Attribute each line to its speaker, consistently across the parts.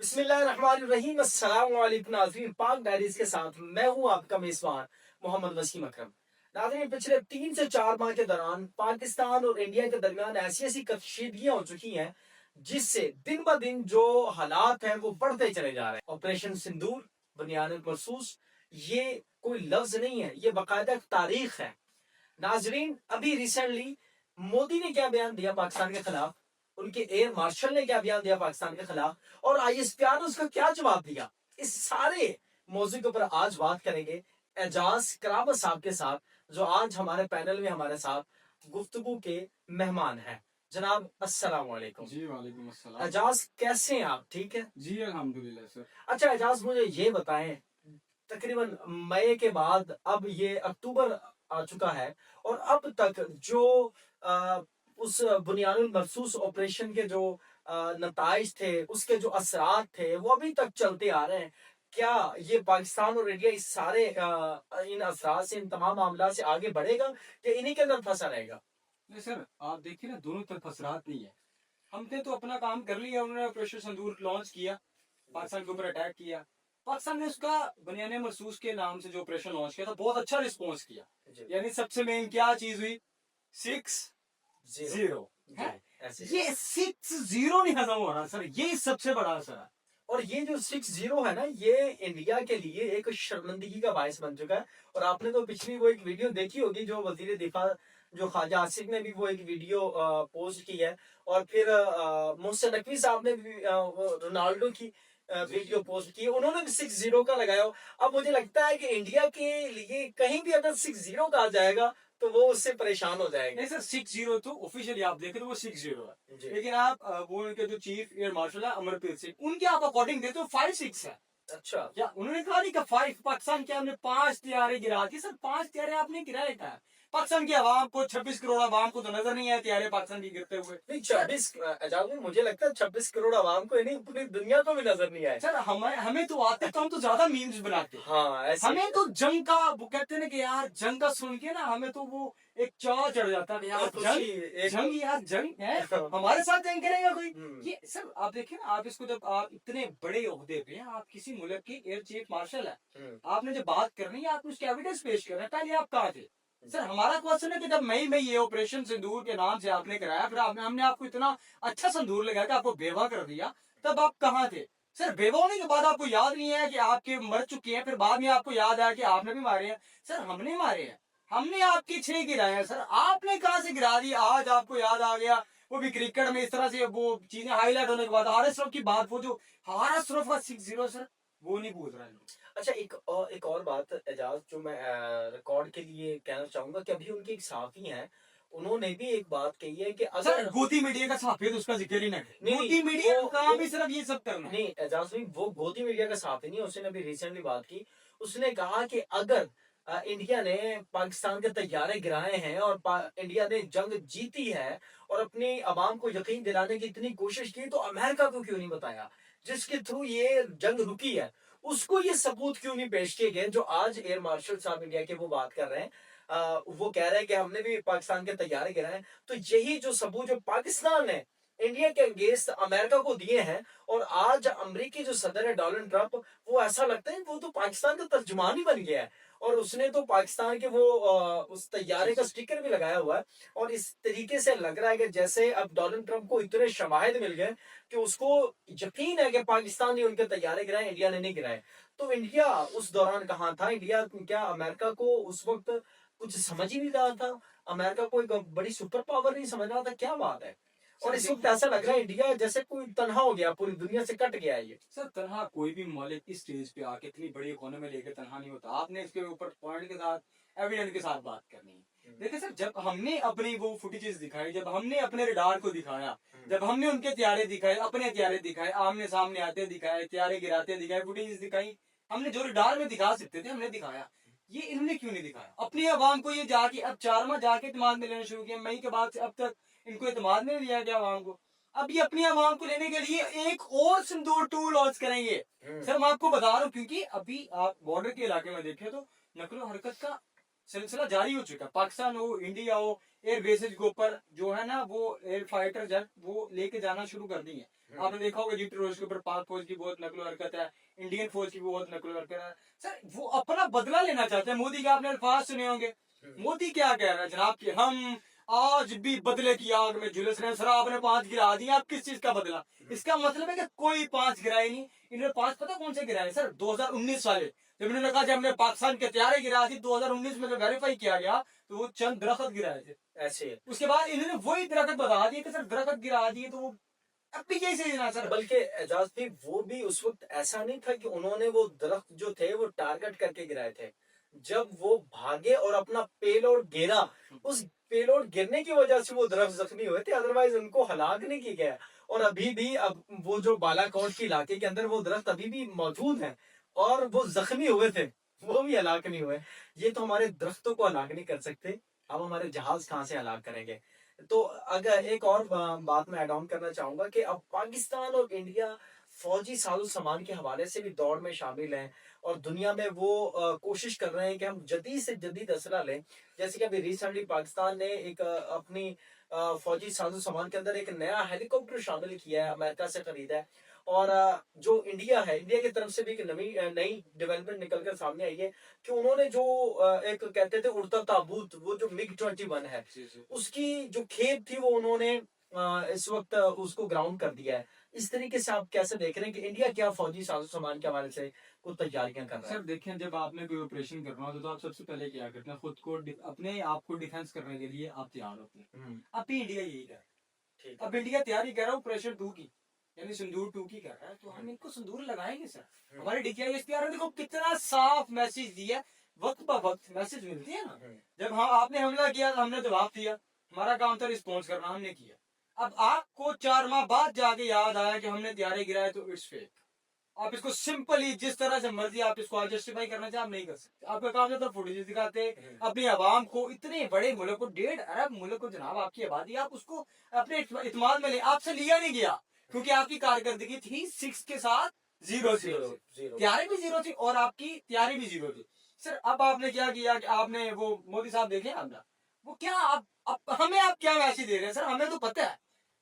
Speaker 1: बिस्मिल्लाहिर्रहमानिर्रहीम। अस्सलाम वालेकुम नाज़रीन, पाक डायरीज के साथ मैं हूं आपका मेजबान मोहम्मद वसीम अकरम। नाज़रीन, पिछले 3 से 4 माह के दौरान पाकिस्तान और इंडिया के दरमियान ऐसी ऐसी कशीदगियां हो चुकी हैं जिससे दिन ब दिन जो हालात हैं वो बढ़ते चले जा रहे हैं। ऑपरेशन सिंदूर, बुनियान मरसूस, ये कोई लफ्ज नहीं है, ये बाकायदा तारीख है। नाजरीन, अभी रिसेंटली मोदी ने क्या बयान दिया पाकिस्तान के खिलाफ, उनके एयर मार्शल ने क्या बयान दिया पाकिस्तान के खिलाफ, और आईएसपीआर ने उसका क्या जवाब दिया, इस सारे मौजू के ऊपर आज बात करेंगे एजाज करामत साहब के साथ, जो आज हमारे पैनल में हमारे साथ गुफ्तगू के मेहमान हैं। जनाब अस्सलाम वालेकुम।
Speaker 2: जी वालेकुम अस्सलाम।
Speaker 1: एजाज, कैसे हैं आप? ठीक है
Speaker 2: जी अल्हम्दुलिल्लाह सर।
Speaker 1: अच्छा एजाज, मुझे ये बताएं, तकरीबन मई के बाद अब ये अक्टूबर आ चुका है, और अब तक जो उस बुनियानुल मखसूस ऑपरेशन के जो नताइज थे, उसके जो असरात थे, वो अभी तक चलते आ रहे हैं। क्या ये पाकिस्तान और इंडिया इस सारे इन असरात से, इन तमाम मामला से आगे बढ़ेगा या इन्हीं के अंदर फंसा रहेगा?
Speaker 2: नहीं सर, आप देखिए ना, दोनों तरफ असरात नहीं है। हमने तो अपना काम कर लिया, उन्होंने ऑपरेशन संदूर लॉन्च किया, पाकिस्तान के ऊपर अटैक किया। पाकिस्तान ने उसका बनियाने मरसूस के नाम से जो ऑपरेशन लॉन्च किया था, बहुत अच्छा रिस्पॉन्स किया। यानी सबसे मेन क्या चीज हुई? 6-0 है। ये 6-0 नहीं खत्म हो रहा सर, ये सबसे बड़ा असर है।
Speaker 1: और ये जो 6-0 है ना, ये इंडिया के लिए एक शर्मिंदगी का बायस बन चुका है। और आपने तो पिछली वो एक वीडियो देखी होगी, जो वजीर दिफा जो ख्वाजा आसिफ ने भी वो एक वीडियो पोस्ट की है, और फिर मोहसिन नकवी साहब ने भी रोनाल्डो की वीडियो पोस्ट की, उन्होंने भी 6-0 का लगाया। अब मुझे लगता है कि इंडिया के लिए कहीं भी अगर 6-0 का आ जाएगा तो वो उससे परेशान हो जाएंगे।
Speaker 2: नहीं सर, 6-0 तो ऑफिशियली आप देखें तो वो 6-0 है,
Speaker 1: जी।
Speaker 2: लेकिन आप वो उनके जो चीफ एयर मार्शल है अमरप्रीत सिंह, उनके आप अकॉर्डिंग देते हो 5-6 है।
Speaker 1: अच्छा,
Speaker 2: या उन्होंने कहा नहीं कि 5 पाकिस्तान के हमने 5 तैयारे गिरा दी। सर 5 तैयारे आपने गिराए था, पाकिस्तान की आवाम को, 26 करोड़ आवाम को तो नजर नहीं आया तैयारे पाकिस्तान की गिरते हुए।
Speaker 1: नहीं 26, मुझे लगता है 26 करोड़ आवाम को नहीं, पूरी दुनिया को भी नजर नहीं आए।
Speaker 2: सर हमें तो आते तो हम तो ज्यादा मीम्स बनाते।
Speaker 1: हाँ, ऐसे
Speaker 2: हमें तो जंग का, वो कहते हैं ना कि यार जंग का सुन के ना हमें तो वो एक चाव चढ़ जाता है यार, जंग यार जंग है, हमारे साथ जंग करेगा कोई। ये सर आप देखिए ना, आप इसको जब आप इतने बड़े ओहदे पे हैं, आप किसी मुल्क के एयर चीफ मार्शल है, आपने जब बात करनी है, आप उसके एविडेंस पेश कर रहे हैं। पहले आप कहाँ थे? सर हमारा क्वेश्चन है कि जब मई में ये ऑपरेशन सिंदूर के नाम से आपने कराया, फिर हमने आपको इतना अच्छा सिंदूर लगाया कि आपको बेवा कर दिया, तब आप कहाँ थे? सर बेवा होने के बाद आपको याद नहीं है कि आपके मर चुके हैं, फिर बाद में आपको याद आया कि आपने भी मारे हैं। सर हमने मारे हैं, हमने आपके 6 गिराए हैं। सर आपने कहाँ से गिरा दी, आज आपको याद आ गया? वो भी क्रिकेट में इस तरह से वो चीजें हाईलाइट होने के बाद हारिस रऊफ की बात, वो जो हारिस रऊफ का 6-0 सर, वो नहीं पूछ रहा है।
Speaker 1: अच्छा, एक और बात एजाज, जो मैं रिकॉर्ड के लिए कहना चाहूंगा कि अभी उनके एक साथी हैं, उन्होंने भी एक बात कही है कि
Speaker 2: सर
Speaker 1: अगर
Speaker 2: गोदी मीडिया का साफी तो उसका जिक्र ही ना करें।
Speaker 1: नहीं,
Speaker 2: गोदी मीडिया
Speaker 1: वो-
Speaker 2: का भी सिर्फ ये सब करना है।
Speaker 1: नहीं एजाज भाई, वो गोदी मीडिया का साथी नहीं, उसने अभी रिसेंटली बात की। उसने कहा कि अगर इंडिया ने पाकिस्तान के तैयारे गिराए हैं और इंडिया ने जंग जीती है और अपनी आवाम को यकीन दिलाने की इतनी कोशिश की, तो अमेरिका को क्यों नहीं बताया जिसके थ्रू ये जंग रुकी है? उसको ये सबूत क्यों नहीं पेश किए गए जो आज एयर मार्शल साहब इंडिया के वो बात कर रहे हैं? वो कह रहे हैं कि हमने भी पाकिस्तान के तैयारे गिराए। तो यही जो सबूत जो पाकिस्तान ने इंडिया के अगेंस्ट अमेरिका को दिए हैं, और आज अमेरिकी जो सदर है डोनाल्ड ट्रंप, वो ऐसा लगता है वो तो पाकिस्तान का तर्जुमान ही बन गया है, और उसने तो पाकिस्तान के वो उस तैयारे का स्टिकर भी लगाया हुआ है। और इस तरीके से लग रहा है कि जैसे अब डोनाल्ड ट्रंप को इतने शवाहिद मिल गए कि उसको यकीन है कि पाकिस्तान ने उनके तैयारे गिराए, इंडिया ने नहीं गिराए। तो इंडिया उस दौरान कहाँ था? इंडिया क्या अमेरिका को उस वक्त कुछ समझ ही नहीं रहा था? अमेरिका को एक बड़ी सुपर पावर नहीं समझ रहा था? क्या बात है? और इस वक्त ऐसा लग रहा है इंडिया जैसे कोई तनहा हो गया, पूरी दुनिया से कट गया है ये।
Speaker 2: सर तनहा कोई भी मौलिक इस स्टेज पे आके इतनी बड़ी इकोनॉमी लेके तनहा नहीं होता। आपने इसके ऊपर पॉइंट के साथ, एविडेंस के साथ बात करनी है। देखिए सर, जब हमने अपनी वो फुटेजेस दिखाई, जब हमने अपने रडार को दिखाया, जब हमने उनके त्यारे दिखाए, अपने त्यारे दिखाए, आमने सामने आते दिखाए, त्यारे गिराते दिखाए, फुटेजेस दिखाई, हमने जो रडार में दिखा सकते थे हमने दिखाया। ये इन्होंने क्यों नहीं दिखाया? अपनी आवाम को ये जाके अब 4 माह जाके इतमाद में लेना शुरू किया, मई के बाद से अब तक इनको इतमाद में लिया गया आवाम को। अब ये अपनी आवाम को लेने के लिए एक और सिंदूर 2 लॉन्च करेंगे। सर मैं आपको बता रहा हूँ, क्योंकि अभी आप बॉर्डर के इलाके में देखें तो नकलो हरकत का सिलसिला जारी हो चुका है। पाकिस्तान हो, इंडिया हो, एयर बेसिस के ऊपर जो है ना वो एयर फाइटर जेट वो लेके जाना शुरू कर दी है। आपने देखा होगा जी रोज के ऊपर पाक फौज की बहुत नकलो हरकत है, इंडियन फौज की भी बहुत नकलो हरकत है। सर वो अपना बदला लेना चाहते हैं। मोदी के आपने अल्फाज सुने होंगे। मोदी क्या कह रहा है जनाब कि हम आज भी बदले की आग में झुलस रहे हैं। सर आपने 5 गिरा दिया, आप किस चीज का बदला? इसका मतलब है कि कोई 5 गिराए नहीं। इन्होंने 5 पता कौन से गिराए सर? 2019 वाले, जब इन्होंने कहा जब हमने पाकिस्तान के हथियारे गिरा दी 2019 में, जो वेरीफाई किया गया तो वो चंद दरख्त गिराए थे
Speaker 1: ऐसे।
Speaker 2: उसके बाद इन्होंने वही दरख्त बता दिए कि सर दरख्त गिरा दिए, तो वो अब भी यही सही ना सर।
Speaker 1: बल्कि एजाज भी वो भी उस वक्त ऐसा नहीं था कि उन्होंने वो दरख्त जो थे वो टारगेट करके गिराए थे। जब वो भागे और अपना पेलोड गिरा, उस पेलोड गिरने की वजह से वो दरख्त जख्मी हुए थे, अदरवाइज उनको हलाक नहीं किया गया। और अभी भी अब वो जो बालाकोट के इलाके के अंदर वो दरख्त अभी भी मौजूद है और वो जख्मी हुए थे, वो भी हलाक नहीं हुए। ये तो हमारे दरख्तों को हलाक नहीं कर सकते, अब हमारे जहाज कहाँ से हलाक करेंगे? तो अगर एक और बात मैं ऐड ऑन करना चाहूंगा कि अब पाकिस्तान और इंडिया फौजी साजो सामान के हवाले से भी दौड़ में शामिल हैं और दुनिया में वो कोशिश कर रहे हैं कि हम जदीद से जदीद असला लें। जैसे कि अभी रिसेंटली पाकिस्तान ने एक अपनी फौजी साजो सामान के अंदर एक नया हेलीकॉप्टर शामिल किया है, अमेरिका से खरीदा है। और जो इंडिया है, इंडिया की तरफ से भी एक नई डेवलपमेंट निकल कर सामने आई है कि उन्होंने जो एक कहते थे उड़ता ताबूत, वो जो MiG-21 है, उसकी जो खेप थी वो उन्होंने इस वक्त उसको ग्राउंड कर दिया है। इस तरीके से आप कैसे देख रहे हैं कि इंडिया क्या फौजी साजो सामान के हवाले से कुछ तैयारियां कर रहा है?
Speaker 2: सर देखें, जब आपने कोई ऑपरेशन करना हो तो आप सबसे पहले क्या करते हैं? खुद को अपने आप को डिफेंस करने के लिए आप तैयार होते हैं। अब भी इंडिया यही कर रहा है।
Speaker 1: ठीक
Speaker 2: अब इंडिया तैयारी कर रहा है ऑपरेशन 2 की, यानी सिंदूर 2 की कर रहा है, तो हम इनको सिंदूर लगाएंगे सर। हमारे डीजीआई एसपीआर ने देखो कितना साफ मैसेज दिया, वक्त ब वक्त मैसेज मिलती है ना। जब हाँ आपने हमला किया तो हमने जवाब दिया, हमारा काम था रिस्पॉन्स करना, हमने किया। अब आपको 4 माह बाद जाके याद आया कि हमने तैयारी गिराए, तो इट्स फेक। आप इसको सिंपली जिस तरह से मर्जी आप इसको जस्टिफाई करना चाहे, आप नहीं कर सकते। आपका काम था फुटेज दिखाते अपनी आवाम को, इतने बड़े मुल्क को, 1.5 अरब मुल्क को जनाब आपकी आबादी, आप उसको अपने इत्मीनान में ले, आपसे लिया नहीं गया क्योंकि आपकी कारकर्दगी थी 6 के साथ 0 तैयारी भी 0 थी और आपकी तैयारी भी 0 थी। सर अब आपने क्या किया कि आपने वो मोदी साहब देखे आपने वो क्या आप हमें आप क्या मैसेज दे रहे हैं? सर हमें तो पता है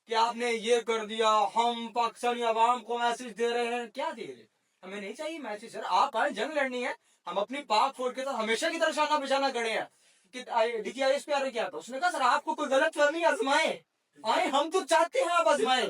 Speaker 2: कि आपने ये कर दिया, हम पाकिस्तानी अवाम को मैसेज दे रहे हैं, क्या दे रहे हैं? हमें नहीं चाहिए मैसेज सर। आप आए, जंग लड़नी है, हम अपनी पाक फौज के साथ हमेशा की तरह शाना बिशाना खड़े हैं। कि डीजीआईएस पे आ रहे क्या था, उसने कहा सर आपको कोई गलत फहमी आजमाए आए, हम तो चाहते हैं आप आजमाए,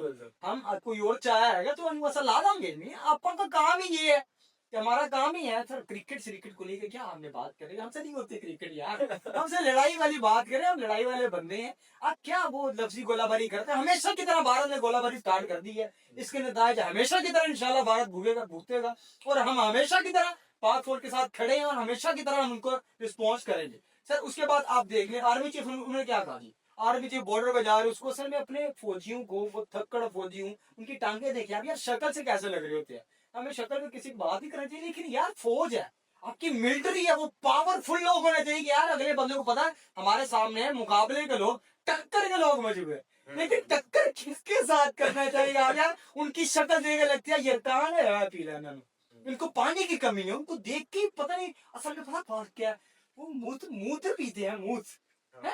Speaker 2: हम कोई और चाहे है तो हम वैसा ला देंगे नहीं। आपका काम ही ये है कि हमारा काम ही है सर। क्रिकेट श्रिकेट को लेकर क्या हमने बात करेंगे, हमसे नहीं होती क्रिकेट यार, हमसे लड़ाई वाली बात करें, हम लड़ाई वाले बंदे हैं। आप क्या वो लफ्जी गोलाबारी करते हैं? हमेशा की तरह भारत ने गोलाबारी स्टार्ट कर दी है, इसके नतीजे हमेशा की तरह इंशाल्लाह भारत भूगेगा भूगतेगा, और हम हमेशा की तरह पाक फौज के साथ खड़े हैं और हमेशा की तरह हम उनको रिस्पॉन्स करेंगे। सर उसके बाद आप देख लें आर्मी चीफ उन्होंने क्या कहा जी, आर्मी चीफ बॉर्डर पे जा रहे उसको सर में अपने फौजियों को, वो थक्कड़ फौजी हूँ, उनकी टांगे देखे आप यार, शक्ल से कैसे लग रहे होते हैं। हमें शक्ल में किसी की बात ही करनी चाहिए, लेकिन यार फौज है आपकी, मिलिट्री है, वो पावरफुल लोग होने चाहिए कि यार अगले बंदे को पता है हमारे सामने है मुकाबले के लोग, टक्कर के लोग मौजूद है। लेकिन टक्कर किसके साथ करना चाहिए आप यार? उनकी शक्ल देख लगती है ये कान है पीला, इनको पानी की कमी है, उनको देख के पता नहीं असल में पता बात क्या है, वो मूत्र पीते हैं,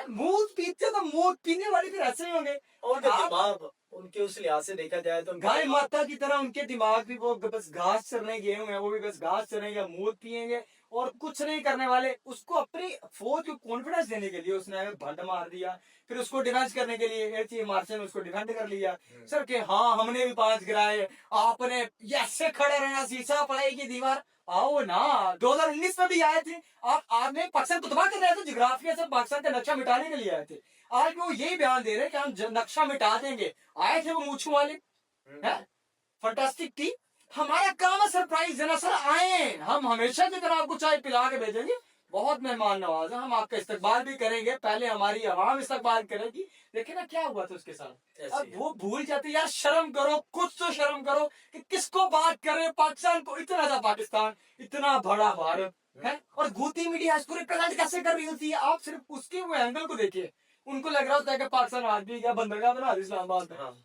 Speaker 2: मूत पीते तो मूत पीने वाले फिर ऐसे ही होंगे।
Speaker 1: और दिमाग उनके उस लिहाज से देखा जाए तो
Speaker 2: गाय माता की तरह उनके दिमाग भी, वो बस घास चरने गए हुए हैं, वो भी बस घास चरेंगे, मूत पियेंगे और कुछ नहीं करने वाले। उसको अपनी फौज को कॉन्फिडेंस देने के लिए उसने भंड मार दिया, फिर उसको डिफेंस करने के लिए एयर चीफ मार्शल ने उसको डिफेंड कर लिया सर के हाँ हमने भी 5 गिराए, आपने ऐसे खड़े रहना, शीशा पड़ेगी दीवार, आओ ना 2019 में भी आए थे आपने पाकिस्तान को तबाह कर रहे थे, जिग्राफिया से पाकिस्तान का नक्शा मिटाने के लिए आए थे। आज वो यही बयान दे रहे हैं कि हम नक्शा मिटा देंगे। आए थे वो मूछों वाले, फंटास्टिक टीम। हमारा काम है सरप्राइज देना सर, आए हम हमेशा की तरह आपको चाय पिला के भेजेंगे, बहुत मेहमान नवाज है, हम आपका इस्तकबाल भी करेंगे, पहले हमारी आवाम इस्तकबाल करेगी। देखिए ना क्या हुआ था उसके साथ, अब वो भूल जाते यार, शर्म करो, कुछ तो शर्म करो कि किसको बात कर रहे हैं, पाकिस्तान को, इतना सा पाकिस्तान, इतना बड़ा भारत है, और घूती मीडिया इसको रिप्रेजेंट कैसे कर रही होती है। आप सिर्फ उसके वो एंगल को देखिए, उनको लग रहा होता है कि पाकिस्तान आदमी क्या बंदरगाह बना दी इस्लामाबाद में,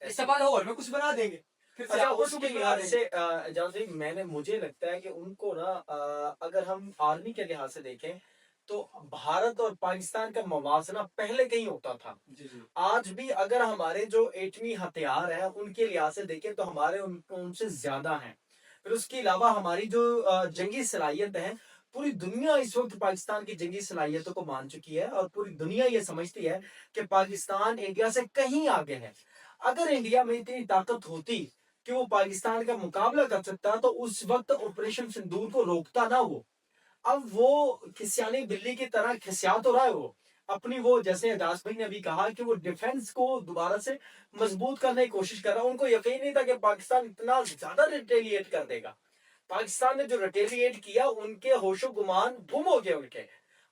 Speaker 2: इस सवाल और में कुछ बना देंगे।
Speaker 1: अच्छा उसके लिहाज से जहाँ से मुझे लगता है कि उनको ना अगर हम आर्मी के लिहाज से देखें तो भारत और पाकिस्तान का मवासना पहले कहीं होता था।
Speaker 2: जी जी
Speaker 1: आज भी अगर हमारे जो एटमी हथियार है उनके लिहाज से देखें तो हमारे उनसे ज्यादा हैं। फिर उसके अलावा हमारी जो जंगी सलाहियत है, पूरी दुनिया इस वक्त पाकिस्तान की जंगी सलाहियतों को मान चुकी है और पूरी दुनिया ये समझती है कि पाकिस्तान इंडिया से कहीं आगे है। अगर इंडिया में इतनी ताकत होती कि वो पाकिस्तान का मुकाबला कर सकता तो उस वक्त ऑपरेशन सिंदूर को रोकता ना वो। अब वो खिसियानी बिल्ली की तरह खिसिया तो रहा है वो अपनी, वो जैसे दास भाई ने अभी कहा कि वो डिफेंस को दोबारा से मजबूत करने की कोशिश कर रहा है। उनको यकीन नहीं था कि पाकिस्तान इतना ज्यादा रिटेलिएट कर देगा। पाकिस्तान ने जो रिटेलिएट किया उनके होशो गुमान गुम हो गए उनके,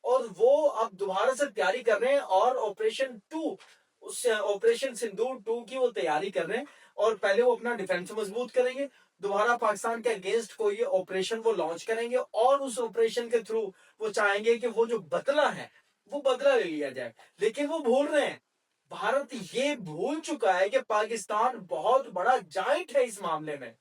Speaker 1: और वो अब दोबारा से तैयारी कर रहे हैं और ऑपरेशन टू, उस ऑपरेशन सिंदूर टू की वो तैयारी कर रहे हैं। और पहले वो अपना डिफेंस मजबूत करेंगे, दोबारा पाकिस्तान के अगेंस्ट कोई ऑपरेशन वो लॉन्च करेंगे और उस ऑपरेशन के थ्रू वो चाहेंगे कि वो जो बदला है वो बदला ले लिया जाए। लेकिन वो भूल रहे हैं, भारत ये भूल चुका है कि पाकिस्तान बहुत बड़ा जाइंट है इस मामले में।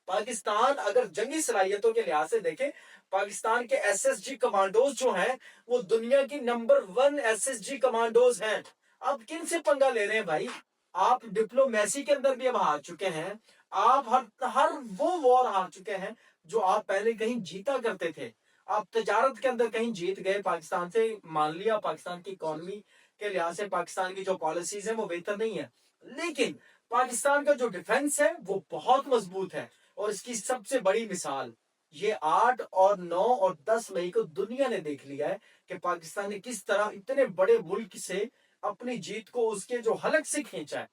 Speaker 1: पाकिस्तान अगर जंगी सलाहियतों के लिहाज से देखें, पाकिस्तान के एसएसजी कमांडोज जो हैं वो दुनिया की नंबर 1 एसएसजी कमांडोज हैं। आप किन से पंगा ले रहे हैं भाई? आप डिप्लोमेसी के अंदर भी अब हार चुके हैं। आप हर हर वो वॉर हार चुके हैं जो आप पहले कहीं जीता करते थे। आप तजारत के अंदर कहीं जीत गए पाकिस्तान से, मान लिया पाकिस्तान की इकोनॉमी के लिहाज से पाकिस्तान की जो पॉलिसीज है वो बेहतर नहीं है, लेकिन पाकिस्तान का जो डिफेंस है वो बहुत मजबूत है। और इसकी सबसे बड़ी मिसाल ये 8 और 9 और 10 मई को दुनिया ने देख लिया है कि पाकिस्तान ने किस तरह इतने बड़े मुल्क से अपनी जीत को उसके जो हलक से खींचा है,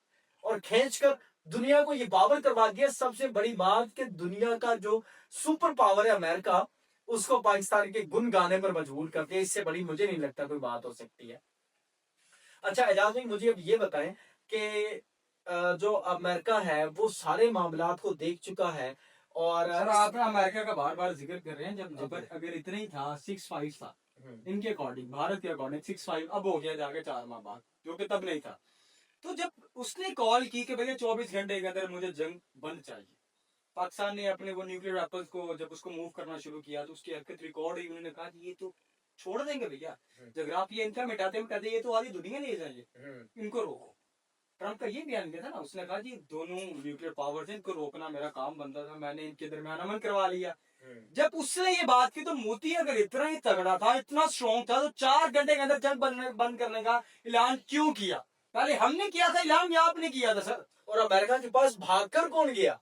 Speaker 1: और खींचकर दुनिया को ये बावर करवा दिया। सबसे बड़ी बात कि दुनिया का जो सुपर पावर है अमेरिका, उसको पाकिस्तान के गुण गाने पर मजबूर कर दिया। इससे बड़ी मुझे नहीं लगता कोई बात हो सकती है। अच्छा एजाज भाई, मुझे अब ये बताएं कि जो अमेरिका है वो सारे मामलात को देख चुका है और
Speaker 2: सर, आप ना अमेरिका का बार बार जिक्र कर रहे हैं। जब
Speaker 1: जी
Speaker 2: अगर अगर इतना ही था 6-5 था
Speaker 1: हम्म,
Speaker 2: इनके अकॉर्डिंग, भारत के अकॉर्डिंग 6-5 अब हो गया जाके 4 माह बाद, जो कि तब नहीं था। तो जब उसने कॉल की कि भैया 24 घंटे के अंदर मुझे जंग बंद चाहिए, पाकिस्तान ने अपने वो न्यूक्लियर वेपन्स को जब उसको मूव करना शुरू किया तो उसकी हरकत रिकॉर्ड हुई। उन्होंने कहा कि ये तो छोड़ देंगे भैया, जब आप ये इनका मिटाते मिटाते ये तो आधी दुनिया ले जाएंगे, इनको रोको। ट्रम्प का ये बयान दिया था ना, उसने कहा कि दोनों न्यूक्लियर पावर्स हैं, इनको रोकना मेरा काम बनता था, मैंने इनके दरमियान अमन करवा लिया। जब उसने ये बात की तो मोदी अगर इतना ही तगड़ा था, इतना स्ट्रॉन्ग था, तो 4 घंटे के अंदर जंग बंद करने का ऐलान क्यों किया? पहले हमने किया था ऐलान या आपने किया था सर?
Speaker 1: और अमेरिका के पास भागकर कौन गया?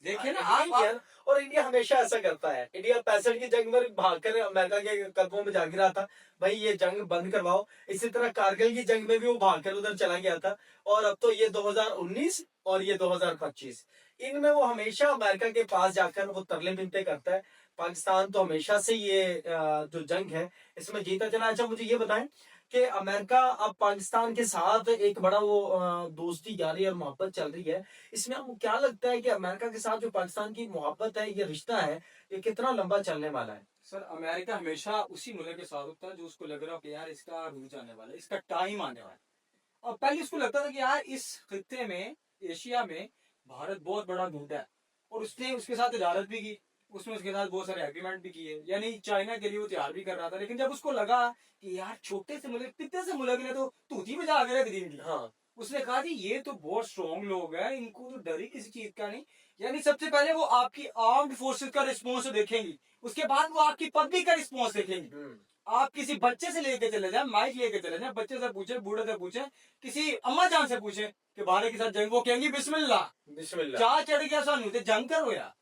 Speaker 2: देखिए ना
Speaker 1: इंडिया, और इंडिया हमेशा ऐसा करता है। इंडिया 65 की जंग में भागकर अमेरिका के कदमों में जा गिरा था, भाई ये जंग बंद करवाओ। इसी तरह कारगिल की जंग में भी वो भागकर उधर चला गया था। और अब तो ये 2019 और ये 2025, इनमें वो हमेशा अमेरिका के पास जाकर वो तरले मिन्नतें करता है। पाकिस्तान तो हमेशा से ये जो जंग है इसमें जीता चला। अच्छा मुझे ये बताएं कि अमेरिका अब पाकिस्तान के साथ एक बड़ा वो दोस्ती यारी और मोहब्बत चल रही है, इसमें आपको क्या लगता है कि अमेरिका के साथ जो पाकिस्तान की मोहब्बत है, ये रिश्ता है, ये कितना लंबा चलने वाला है?
Speaker 2: सर, अमेरिका हमेशा उसी मुल्क के साथ होता है जो उसको लग रहा हो कि यार इसका रूज आने वाला है, इसका टाइम आने वाला है। और पहले उसको लगता था कि यार इस खित्ते में, एशिया में भारत बहुत बड़ा ढूंढा है, और उसने उसके साथ तजारत भी की, उसने उसके साथ बहुत सारे एग्रीमेंट भी किए, यानी चाइना के लिए वो तैयार भी कर रहा था। लेकिन जब उसको लगा कि यार छोटे से मुल्क, कितने से मुल्क ने तो तूती में जा कर रख दी इनकी,
Speaker 1: हाँ
Speaker 2: उसने कहा जी ये तो बहुत स्ट्रॉन्ग लोग हैं, इनको तो डर ही किसी चीज का नहीं। यानी सबसे पहले वो आपकी आर्म्ड फोर्सेस का रिस्पॉन्स देखेंगी, उसके बाद वो आपकी पब्लिक का रिस्पॉन्स देखेंगी। आप किसी बच्चे से लेके चले जाए, माइक लेके चले जाए, बच्चे से पूछे, बूढ़े से पूछे, किसी अम्मा जान से पूछे कि भारत के साथ जंग, वो कहेंगे बिस्मिल्लाह,
Speaker 1: बिस्मिल्लाह।
Speaker 2: क्या चढ़ गया सानू तो जंग करो यार।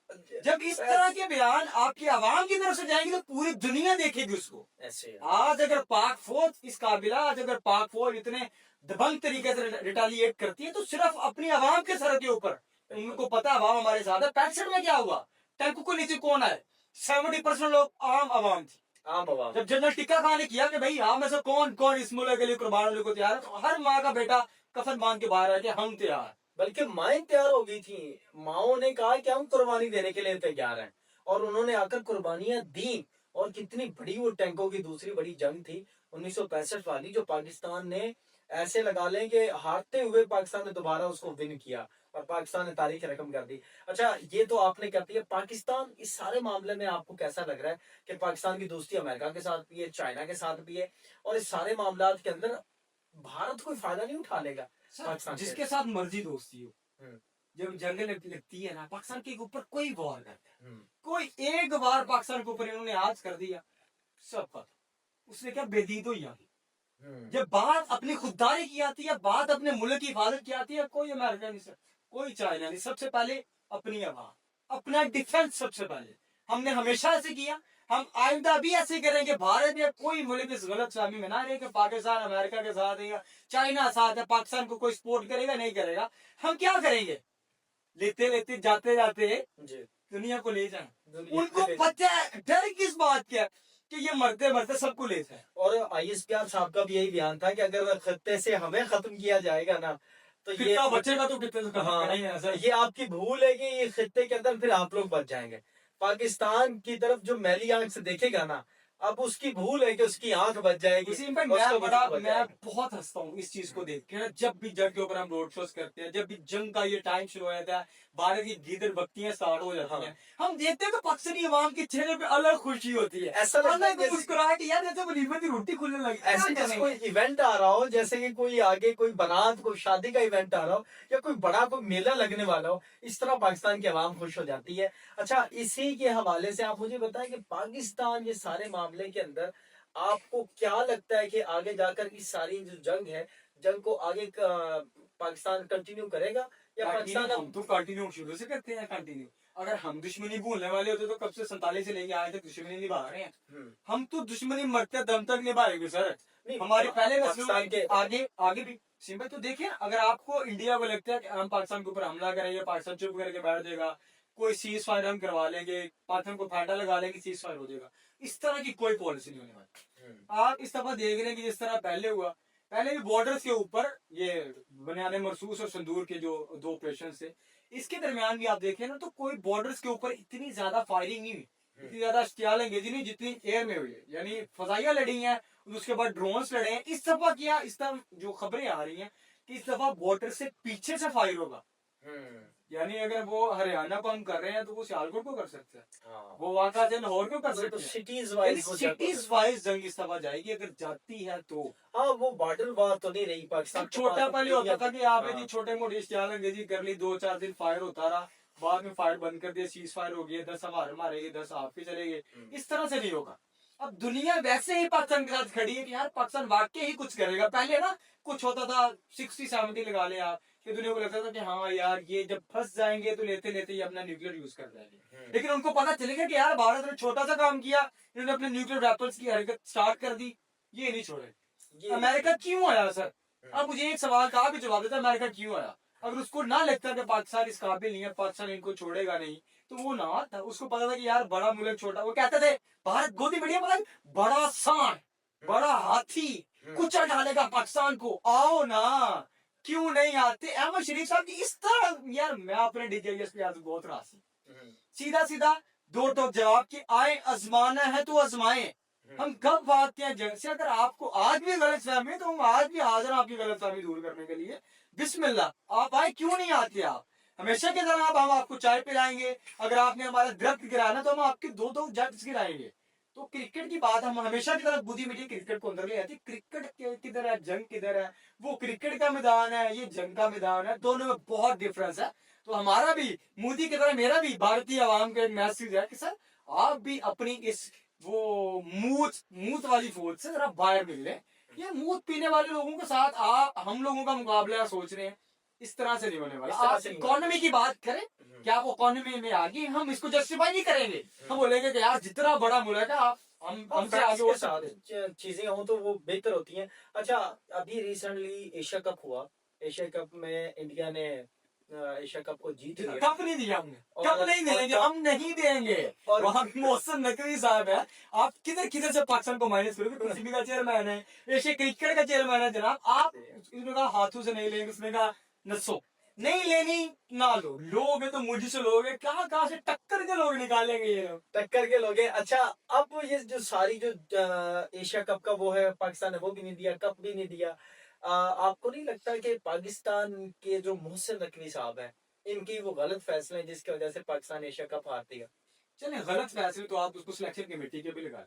Speaker 2: जब इस तरह के बयान आपकी आवाम की तरफ से जाएंगे तो पूरी दुनिया देखेगी उसको।
Speaker 1: ऐसे
Speaker 2: आज अगर पाक फौज इस काबिला, आज अगर पाक फौज इतने दबंग तरीके से रिटालिएट करती है तो सिर्फ अपनी आवाम के सर के ऊपर। उनको पता आवाम हमारे साथ है। 65 में क्या हुआ, टैंकों को नीचे कौन आए? 70% लोग आम आवाम थी।
Speaker 1: आम आवाम।
Speaker 2: जब जनरल टिक्का खान ने किया कि भाई हम में से कौन कौन इस मुल्क के लिए कुर्बान होने को तैयार है, तो हर माँ का बेटा कफन बांध के बाहर आया कि हम तैयार।
Speaker 1: बल्कि माएं तैयार हो गई थी, माओ ने कहा कि हम कुर्बानी देने के लिए तैयार हैं, और उन्होंने आकर कुर्बानियां दी। और कितनी बड़ी वो टैंकों की दूसरी बड़ी जंग थी 1965 वाली, जो पाकिस्तान ने ऐसे लगा लें कि हारते हुए पाकिस्तान ने दोबारा उसको विन किया। और पाकिस्तान ने तारीख रकम कर दी। अच्छा, ये तो आपने कर दिया। पाकिस्तान इस सारे मामले में आपको कैसा लग रहा है कि पाकिस्तान की दोस्ती अमेरिका के साथ भी है, चाइना के साथ भी है, और इस सारे मामलात के अंदर भारत कोई फायदा नहीं उठा लेगा
Speaker 2: सर
Speaker 1: पाकिस्तान से?
Speaker 2: जिसके साथ मर्जी दोस्ती हो,
Speaker 1: हम्म,
Speaker 2: जब जंग लगती है ना, पाकिस्तान के ऊपर कोई वॉर करता है,
Speaker 1: हम्म,
Speaker 2: कोई एक बार पाकिस्तान के ऊपर इन्होंने आज कर दिया, सब खत्म। उसने क्या बेदीद हो यहाँ। जब बात अपनी खुददारी की आती है, बात अपने मुल्क की हिफाजत की आती है, कोई अमेरिका नहीं सर, कोई चाइना नहीं, सबसे पहले अपनी आवाम, अपना डिफेंस सबसे पहले। हमने हमेशा ऐसे किया, हम आइंदा भी ऐसे करेंगे। भारत या कोई मुल्क इस गलत फहमी में ना रहे कि पाकिस्तान अमेरिका के साथ है या चाइना साथ है, पाकिस्तान को कोई सपोर्ट करेगा नहीं करेगा। हम क्या करेंगे, लेते लेते जाते जाते
Speaker 1: जी,
Speaker 2: दुनिया को ले जाए।
Speaker 1: दुनिया
Speaker 2: उनको
Speaker 1: में।
Speaker 2: पता है, डर किस बात का है कि ये मरते मरते सबको ले जाए।
Speaker 1: और आईएसपीआर साहब का भी यही बयान था कि अगर खत्ते से हमें खत्म किया जाएगा ना, तो ये
Speaker 2: कितना बचेगा तो कितने तो खत्म
Speaker 1: हाँ,
Speaker 2: करेंगे ना सर।
Speaker 1: ये आपकी भूल है कि ये खत्ते के अंदर फिर आप लोग बच जाएंगे। पाकिस्तान की तरफ जो मैली आंख से देखेगा ना, अब उसकी भूल है कि उसकी आंख बच जाएगी।
Speaker 2: उसी में
Speaker 1: उसका
Speaker 2: मैं
Speaker 1: जाएगा।
Speaker 2: बहुत हंसता हूँ इस चीज को देख के ना। जब भी जंग के ऊपर हम रोड शोज करते हैं, जब भी जंग का ये टाइम शुरू हो जाता है, भारत की गीदड़ बत्तियां स्टार्ट हो जाती हैं, हम देखते हैं तो पाकिस्तानी अवाम के चेहरे पे अलग खुशी होती है,
Speaker 1: ऐसा लगता है
Speaker 2: अलग
Speaker 1: जैसे
Speaker 2: मुस्कुराहट, यार जैसे मुसीबत की रोटी खुलने लगी।
Speaker 1: ऐसे जैसे कोई इवेंट आ रहा हो, जैसे कि कोई आगे कोई बारात, कोई शादी का इवेंट आ रहा हो, या कोई बड़ा कोई मेला लगने वाला हो, इस तरह पाकिस्तान की आवाम खुश हो जाती है। अच्छा, इसी के हवाले से आप मुझे बताएं कि पाकिस्तान ये सारे मामले के अंदर आपको क्या लगता है कि आगे जाकर इस सारी जो जंग है, जंग को आगे पाकिस्तान कंटिन्यू करेगा, या पाकिस्तान
Speaker 2: हम तो कंटिन्यू शुरू से करते हैं कंटिन्यू। अगर हम दुश्मनी भूलने वाले होते तो कब से 47 से लेके आज तक दुश्मनी निभा रहे हैं। हम तो दुश्मनी मरते दम तक निभाएंगे सर।
Speaker 1: नहीं,
Speaker 2: हमारे पहले
Speaker 1: पाकिस्तान के
Speaker 2: आगे आगे भी सिंपल तो देखिए, अगर आपको इंडिया को लगता है कि हम पाकिस्तान के ऊपर हमला करेंगे, पाकिस्तान चुप करके बैठ जाएगा, कोई सीज फायर हम करवा लेंगे, पाकिस्तान को फायदा लगा लेंगे, सीज फायर हो जाएगा, इस तरह की कोई पॉलिसी नहीं होने वाली। आप इस दफा देख रहे हैं कि जिस तरह पहले हुआ, पहले भी बॉर्डर्स के ऊपर ये बुनियाद मरसूस और संदूर के जो दो ऑपरेशन थे, इसके दरमियान भी आप देखें ना, तो कोई बॉर्डर्स के ऊपर इतनी ज्यादा फायरिंग नहीं हुई, इतनी ज्यादा इश्तियाल अंगेजी नहीं जितनी एयर में हुई है। यानी फजाइया लड़ी हैं, उसके बाद ड्रोन्स लड़े हैं। इस दफा क्या, इस दफा जो खबरें आ रही हैं कि इस दफा बॉर्डर से पीछे से फायर होगा। यानी अगर वो हरियाणा को हम कर रहे हैं तो वो सियालकोट को कर सकते हैं,
Speaker 1: हाँ,
Speaker 2: वो वाक़ा से लाहौर को कर
Speaker 1: तो
Speaker 2: सकते हैं।
Speaker 1: सिटीज
Speaker 2: सिटीज वाइज जंग इस दफा जाएगी, अगर जाती है तो।
Speaker 1: हाँ, वो बॉर्डर वार तो नहीं रही पाकिस्तान के
Speaker 2: छोटा
Speaker 1: पास।
Speaker 2: पहले होता था कि आपने
Speaker 1: हाँ।
Speaker 2: जी छोटे मोटे इश्तियाल अंगेजी कर ली, 2-4 दिन फायर होता रहा, बाद में फायर बंद कर दिया, सीज फायर हो गया, 10 हमारे मारेंगे, 10 आपके चलेंगे। इस तरह से नहीं होगा। अब दुनिया वैसे ही पाकिस्तान के साथ खड़ी है कि यार पाकिस्तान वाकई ही कुछ करेगा। पहले ना कुछ होता था 60-70 लगा ले आप, कि दुनिया को लगता था कि हाँ यार ये जब फंस जाएंगे तो लेते लेते ही अपना न्यूक्लियर यूज कर जाएंगे। लेकिन उनको पता चलेगा कि यार भारत ने छोटा सा काम किया, इन्होंने अपने न्यूक्लियर वेपन्स की हरकत स्टार्ट कर दी, ये नहीं छोड़े। अमेरिका क्यों आया सर? अब मुझे एक सवाल का भी जवाब देता, अमेरिका क्यों आया? अगर उसको ना लगता कि पाकिस्तान इस काबिल नहीं है, पाकिस्तान इनको छोड़ेगा नहीं, तो वो ना आता। उसको पता था कि यार बड़ा मुल्क छोटा, वो कहते थे भारत गोदी मीडिया मतलब बड़ा सांड, बड़ा हाथी कुचल डालेगा पाकिस्तान को, आओ ना, क्यों नहीं आते? अहमद शरीफ साहब की इस तरह, यार मैं अपने डीजेएस पे आज बहुत रासी, सीधा सीधा दो टोक जवाब कि आए आजमाना है तो आजमाए। हम कब बात किया जंग से? अगर आपको आज भी गलत फहमी है तो हम आज भी हाजिर हैं आपकी गलत फहमी दूर करने के लिए। बिस्मिल्लाह, आप आए, क्यों नहीं आते आप? हमेशा की तरह हम आपको चाय पिलाएंगे। अगर आपने हमारा दरख्त गिराया ना तो हम आपके 2-2 जट्स गिराएंगे। तो क्रिकेट की बात हम हमेशा की तरह बुद्धि मीठी क्रिकेट को अंदर ले आती। क्रिकेट किधर है, जंग किधर है? वो क्रिकेट का मैदान है, ये जंग का मैदान है, दोनों में बहुत डिफरेंस है। तो हमारा भी मोदी की तरह मेरा भी भारतीय आवाम का एक मैसेज है कि सर आप भी अपनी इस वो मूत वाली फौज से जरा बाहर मिल ले। ये मूत पीने वाले लोगों के साथ आप हम लोगों का मुकाबला सोच रहे हैं, इस तरह से नहीं होने वाला। आप इकोनॉमी की बात करें, क्या आप इकोनॉमी में आगे, हम इसको जस्टिफाई नहीं करेंगे। हम बोलेंगे कि यार जितना बड़ा मुल्क है आप हमसे आगे हो सकते।
Speaker 1: चीजें हों तो वो बेहतर होती हैं। अच्छा, अभी रिसेंटली एशिया कप हुआ, एशिया कप में इंडिया ने एशिया कप को जीत लिया।
Speaker 2: कप नहीं दिया हमने, कप नहीं देंगे, हम नहीं देंगे। और वहाँ मोहसिन नकवी साहब है, आप किधर किधर से पाकिस्तान को माइनस करोगे? पीसीबी का चेयरमैन है, एशिया क्रिकेट का चेयरमैन है जनाब। आप इसने कहा हाथों से नहीं लेंगे, उसने कहा नसो नहीं लेनी ना लो, लोग है तो मुझसे लोग है, कहाँ से टक्कर के लोग निकालेंगे ये लोग,
Speaker 1: टक्कर के लोग हैं। अच्छा, अब ये जो सारी जो एशिया कप का वो है, पाकिस्तान ने वो भी नहीं दिया, कप भी नहीं दिया। आपको नहीं लगता कि पाकिस्तान के जो मोहसिन नकवी साहब है, इनकी वो गलत फैसले हैं जिसकी वजह से पाकिस्तान एशिया कप हारती है।
Speaker 2: चले गलत फैसले तो आप उसको सिलेक्शन कमेटी के भी लगा,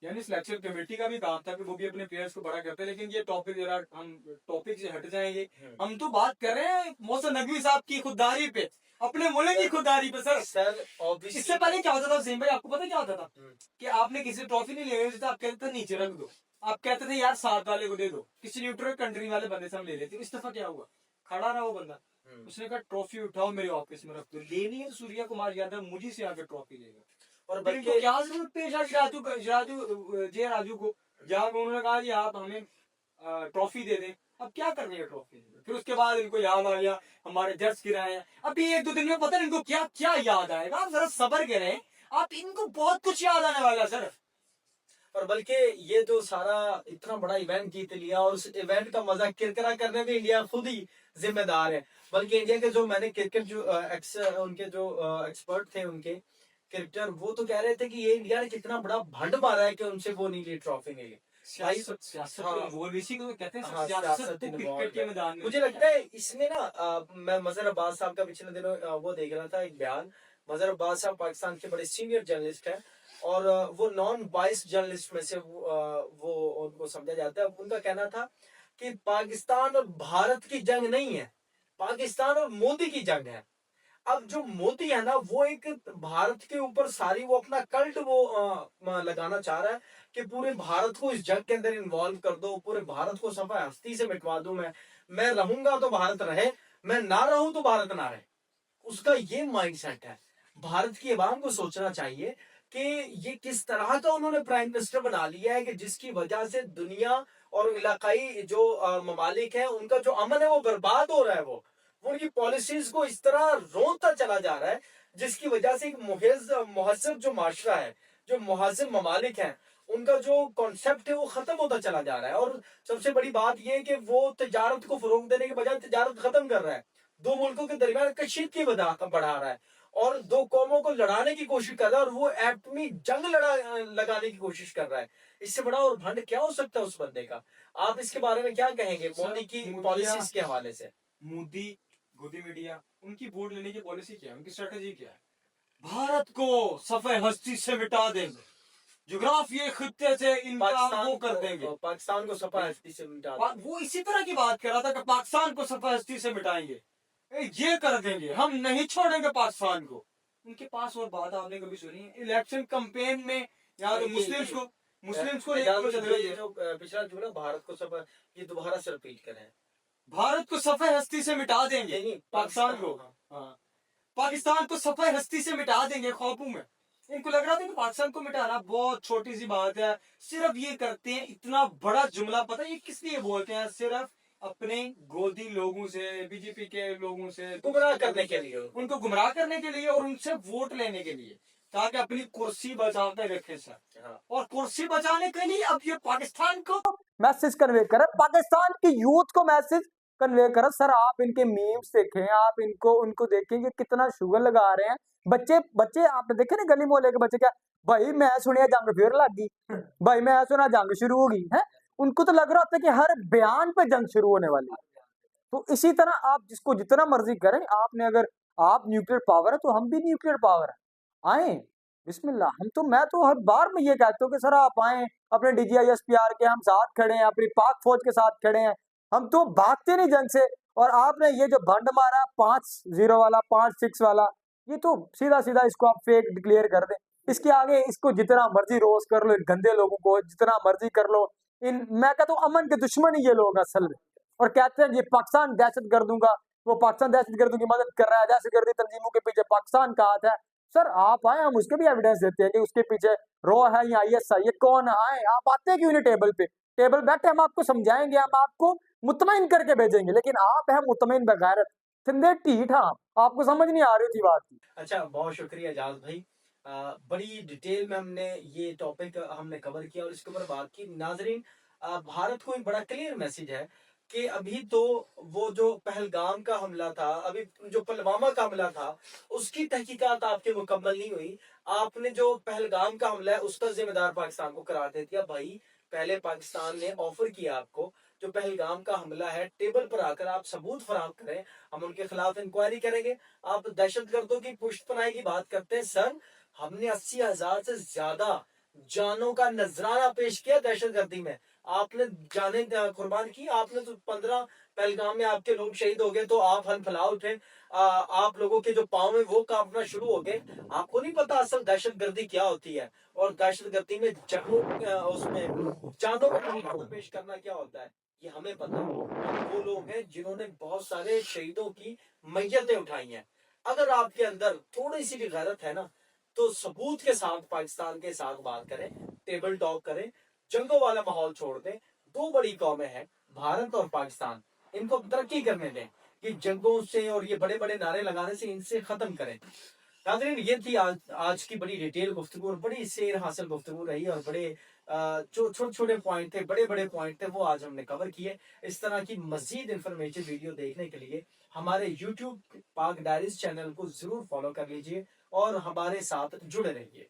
Speaker 2: यानी सिलेक्शन कमेटी का भी काम था कि वो भी अपने प्लेयर्स को बड़ा करते हैं। लेकिन ये टॉपिक जरा हम टॉपिक से हट जाएंगे, हम तो बात कर रहे हैं मोहसिन नकवी साहब की खुददारी पे, अपने मुल्क की खुददारी पे। सर
Speaker 1: सर
Speaker 2: इससे पहले क्या होता था वसीम भाई, आपको पता क्या होता था कि आपने किसी ट्रॉफी नहीं ले तो आप कहते थे नीचे रख दो, आप कहते थे यार साथ वाले को दे दो, किसी न्यूट्रल कंट्री वाले बंदे से हम ले लेते। इस दफा क्या हुआ, खड़ा रहा वो बंदा, उसने कहा ट्रॉफी उठाओ मेरे ऑफिस में रख दो, लेनी है तो सूर्या कुमार यादव मुझे से आके ट्रॉफी लेगा।
Speaker 1: और
Speaker 2: फिर इनको क्या जरूरत पेश आई राजू को, जहाँ उन्होंने कहा जी आप हमें ट्रॉफी दे दें। अब क्या कर रहे हैं ट्रॉफी, फिर उसके बाद इनको याद आ गया हमारे जज गिराए हैं। अभी एक दो दिन में पता नहीं इनको क्या क्या याद आएगा, आप जरा सब्र करें, आप इनको बहुत कुछ याद आने वाला है सर।
Speaker 1: और बल्कि ये जो सारा इतना बड़ा इवेंट जीत लिया और उस इवेंट का मजा किरकिरा करने में इंडिया खुद ही जिम्मेदार है। बल्कि इंडिया के जो मैंने क्रिकेट जो उनके जो एक्सपर्ट थे उनके क्रिकेटर, वो तो कह रहे थे कि ये इंडिया ने कितना बड़ा भंड मारा है कि उनसे वो नहीं ली, ट्रॉफी नहीं ली।
Speaker 2: सियासत
Speaker 1: हाँ,
Speaker 2: वो इसी को कहते हैं
Speaker 1: हाँ,
Speaker 2: सियासत
Speaker 1: सियासत
Speaker 2: तो
Speaker 1: involved
Speaker 2: क्रिकेट के
Speaker 1: है।
Speaker 2: मैदान में।
Speaker 1: मुझे लगता है इसमें ना मैं मजहर अब्बास साहब का पिछले दिनों वो देख रहा था एक बयान। मजहर अब्बास साहब पाकिस्तान के बड़े सीनियर जर्नलिस्ट हैं और वो नॉन बाइस जर्नलिस्ट में से वो उनको समझा जाता है। उनका कहना था कि पाकिस्तान और भारत की जंग नहीं है, पाकिस्तान और मोदी की जंग है। अब जो मोदी है ना, वो एक भारत के ऊपर सारी वो अपना कल्ट वो लगाना चाह रहा है कि पूरे भारत को इस जंग के अंदर इन्वॉल्व कर दो, पूरे भारत को सफा हस्ती से मिटवा दूं। मैं रहूंगा तो भारत रहे, मैं ना रहूं तो भारत ना रहे। उसका ये माइंडसेट है। भारत की आवाम को सोचना चाहिए कि ये किस तरह का उन्होंने प्राइम मिनिस्टर बना लिया है कि जिसकी वजह से दुनिया और इलाकाई जो ममालिक है उनका जो अमन है वो बर्बाद हो रहा है। वो उनकी पॉलिसीज को इस तरह रोकता चला जा रहा है जिसकी वजह से एक मुहज्जब जो माशरा है, जो मुहज्जब ममालिक हैं, उनका जो कॉन्सेप्ट है वो खत्म होता चला जा रहा है। और सबसे बड़ी बात यह है कि वो तजारत को फरोग देने के बजाय तजारत खत्म कर रहा है, दो मुल्कों के दरमियान कशीदगी बढ़ा रहा है और दो कौमों को लड़ाने की कोशिश कर रहा है और वो एटमी जंग लगाने की कोशिश कर रहा है। इससे बड़ा और भंड क्या हो सकता है उस बंदे का। आप इसके बारे में क्या कहेंगे मोदी की पॉलिसीज के हवाले से।
Speaker 2: मोदी गोदी मीडिया उनकी वोट लेने की पॉलिसी क्या है, उनकी स्ट्रेटेजी क्या है, भारत को सफे हस्ती से मिटा देंगे, जुग्राफिया खित्ते से इनका वो कर देंगे,
Speaker 1: पाकिस्तान को सफा हस्ती से मिटा देंगे।
Speaker 2: वो इसी तरह की बात कर रहा था कि पाकिस्तान को सफा हस्ती से मिटाएंगे, ये कर देंगे, हम नहीं छोड़ेंगे पाकिस्तान को। उनके पास और बात आपने कभी सुनी है इलेक्शन कैंपेन में, या तो मुस्लिम्स को
Speaker 1: जो पिछला जुमला भारत को सफा, ये दोबारा से रिपीट करें।
Speaker 2: भारत को सफे हस्ती से मिटा देंगे,
Speaker 1: नहीं
Speaker 2: पाकिस्तान को, हाँ पाकिस्तान को सफे हस्ती से मिटा देंगे खौफों में। इनको लग रहा था कि पाकिस्तान को मिटाना बहुत छोटी सी बात है, सिर्फ ये करते हैं इतना बड़ा जुमला, पता है ये किस लिए बोलते हैं, सिर्फ अपने गोदी लोगों से, बीजेपी के लोगों से
Speaker 1: गुमराह करने के लिए,
Speaker 2: उनको गुमराह करने के लिए और उनसे वोट लेने के लिए, ताकि अपनी कुर्सी बचा कर रखे सर। और कुर्सी बचाने के लिए अब ये पाकिस्तान को मैसेज कन्वे कर, पाकिस्तान की यूथ को मैसेज कन्वे कर। सर आप इनके मीम्स देखें, आप इनको उनको देखें कि कितना शुगर लगा रहे हैं बच्चे। बच्चे आपने देखे ना गली मोहल्ले के बच्चे, क्या भाई मैं सुनिया जंग फिर लग गई, भाई मैं सुना जंग शुरू हो गई है। उनको तो लग रहा होता है कि हर बयान पे जंग शुरू होने वाली है। तो इसी तरह आप जिसको जितना मर्जी करें, आपने अगर आप न्यूक्लियर पावर है तो हम भी न्यूक्लियर पावर है, आए बिस्मिल्लाह। हम तो मैं तो हर बार में ये कहता हूँ कि सर आप आए, अपने DGISPR के हम साथ खड़े हैं, अपनी पाक फौज के साथ खड़े हैं, हम तो भागते नहीं जंग से। और आपने ये जो भंड मारा 5-0 वाला 5-6 वाला, ये तो सीधा सीधा इसको आप फेक डिक्लेयर कर दें। इसके आगे इसको जितना मर्जी रोज कर लो, इन गंदे लोगों को जितना मर्जी कर लो, इन मैं कहता हूँ अमन के दुश्मन ही ये लोग असल में। और कहते हैं ये पाकिस्तान दहशत गर्दूंगा, वो पाकिस्तान दहशत गर्दों की मदद कर रहा है, दहशतगर्दी तंजीमों के पीछे पाकिस्तान का हाथ है। सर आप आए, हम उसके भी एविडेंस देते हैं कि उसके पीछे रॉ है या ISI, ये कौन आए, आप आते क्यों नहीं टेबल पे, टेबल बैठे हम आपको समझाएंगे, हम आपको मुतमईन करके भेजेंगे। लेकिन आप है मुतमईन बगैरत, सिंधे ढीठ, आपको समझ नहीं आ रही थी बात की।
Speaker 1: अच्छा, बहुत शुक्रिया एजाज भाई। बड़ी डिटेल में हमने ये टॉपिक हमने कवर किया और इसके ऊपर बात की। नाजरीन, भारत को एक बड़ा क्लियर मैसेज है कि अभी तो वो जो पहलगाम का हमला था, अभी जो पुलवामा का हमला था, उसकी तहकीकात आपकी मुकम्मल नहीं हुई। आपने जो पहलगाम का हमला है उसका जिम्मेदार पाकिस्तान को करार दे दिया। भाई पहले पाकिस्तान ने ऑफर किया आपको जो पहलगाम का हमला है, टेबल पर आकर आप सबूत फराहम करें, हम उनके खिलाफ इंक्वायरी करेंगे। आप दहशतगर्दों की पुष्टपनाही की बात करते हैं, सर हमने 80,000 से ज्यादा जानों का नजराना पेश किया दहशतगर्दी में। आपने जाने कुर्बान की, आपने तो 15 पहलगाम में आपके लोग शहीद हो गए, तो आप हलफला उठे। आप लोगों के जो पाँव में वो कांपना शुरू हो गए। आपको नहीं पता असल दहशतगर्दी क्या होती है, और दहशतगर्दी में उसमें चांदों का नजराना पेश करना क्या होता है, ये हमें पता है। हम वो लोग हैं जिन्होंने बहुत सारे शहीदों की मैयतें उठाई हैं। अगर आपके अंदर थोड़ी सी भी गैरत है ना, तो सबूत के साथ पाकिस्तान के साथ बात करें, टेबल टॉक करें, जंगों वाला माहौल छोड़ दें। दो बड़ी कौमें हैं, भारत और पाकिस्तान, इनको तरक्की करने दें। कि जंगों से और ये बड़े बड़े नारे लगाने से इनसे खत्म करें। नाज़रीन, ये थी आज की बड़ी डिटेल गुफ्तगू, और बड़ी सेर हासिल गुफ्तगू रही, और बड़े जो छोटे छोटे पॉइंट थे, बड़े बड़े पॉइंट थे, वो आज हमने कवर किए। इस तरह की मजीद इंफॉर्मेटिव वीडियो देखने के लिए हमारे यूट्यूब पाक डायरीज चैनल को जरूर फॉलो कर लीजिए और हमारे साथ जुड़े रहिए।